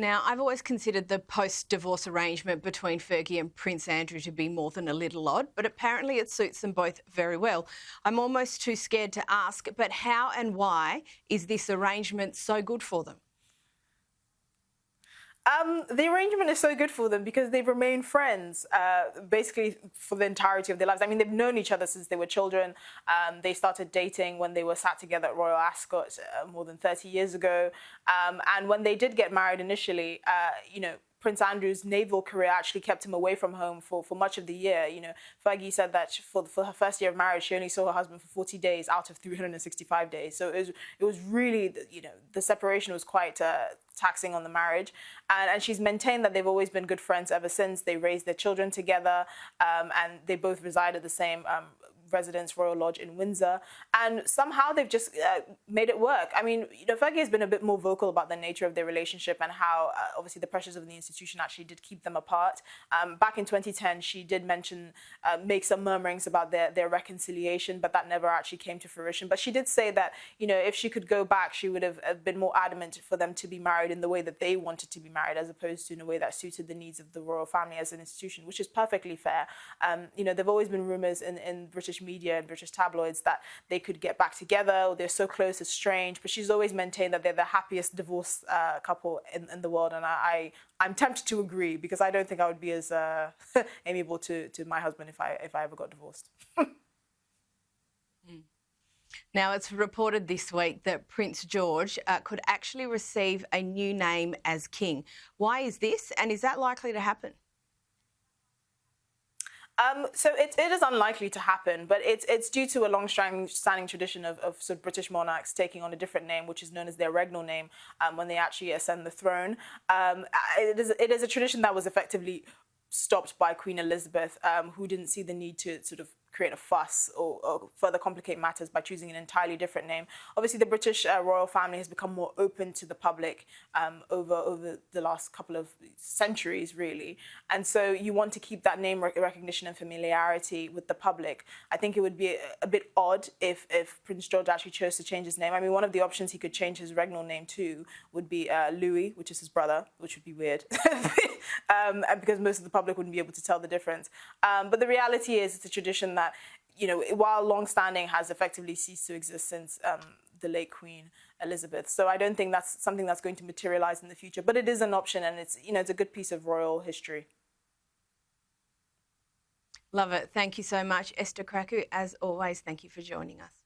Now, I've always considered the post-divorce arrangement between Fergie and Prince Andrew to be more than a little odd, but apparently it suits them both very well. I'm almost too scared to ask, but how and why is this arrangement so good for them? The arrangement is so good for them because they've remained friends basically for the entirety of their lives. I mean, they've known each other since they were children. They started dating when they were sat together at Royal Ascot more than 30 years ago. And when they did get married initially, Prince Andrew's naval career actually kept him away from home for much of the year. Fergie said that for her first year of marriage, she only saw her husband for 40 days out of 365 days. So it was really, the separation was quite taxing on the marriage. And she's maintained that they've always been good friends ever since. They raised their children together, and they both reside at the same residence, Royal Lodge in Windsor, and somehow they've just made it work. I mean, Fergie has been a bit more vocal about the nature of their relationship and how obviously the pressures of the institution actually did keep them apart. Back in 2010, she did make some murmurings about their reconciliation, but that never actually came to fruition. But she did say that, if she could go back, she would have been more adamant for them to be married in the way that they wanted to be married, as opposed to in a way that suited the needs of the royal family as an institution, which is perfectly fair. There've always been rumours in British media and British tabloids that they could get back together, or they're so close it's strange, but she's always maintained that they're the happiest divorced couple in the world, and I'm tempted to agree, because I don't think I would be as amiable to my husband if I ever got divorced. Now, it's reported this week that Prince George could actually receive a new name as king. Why is this, and is that likely to happen? So it is unlikely to happen, but it's due to a long-standing tradition of sort of British monarchs taking on a different name, which is known as their regnal name, when they actually ascend the throne. It is a tradition that was effectively stopped by Queen Elizabeth, who didn't see the need to sort of create a fuss or further complicate matters by choosing an entirely different name. Obviously, the British royal family has become more open to the public over the last couple of centuries, really. And so you want to keep that name recognition and familiarity with the public. I think it would be a bit odd if Prince George actually chose to change his name. I mean, one of the options he could change his regnal name to would be Louis, which is his brother, which would be weird. Because most of the public wouldn't be able to tell the difference. But the reality is, it's a tradition that, while long-standing, has effectively ceased to exist since the late Queen Elizabeth. So I don't think that's something that's going to materialize in the future. But it is an option, and it's a good piece of royal history. Love it. Thank you so much, Esther Krakue. As always, thank you for joining us.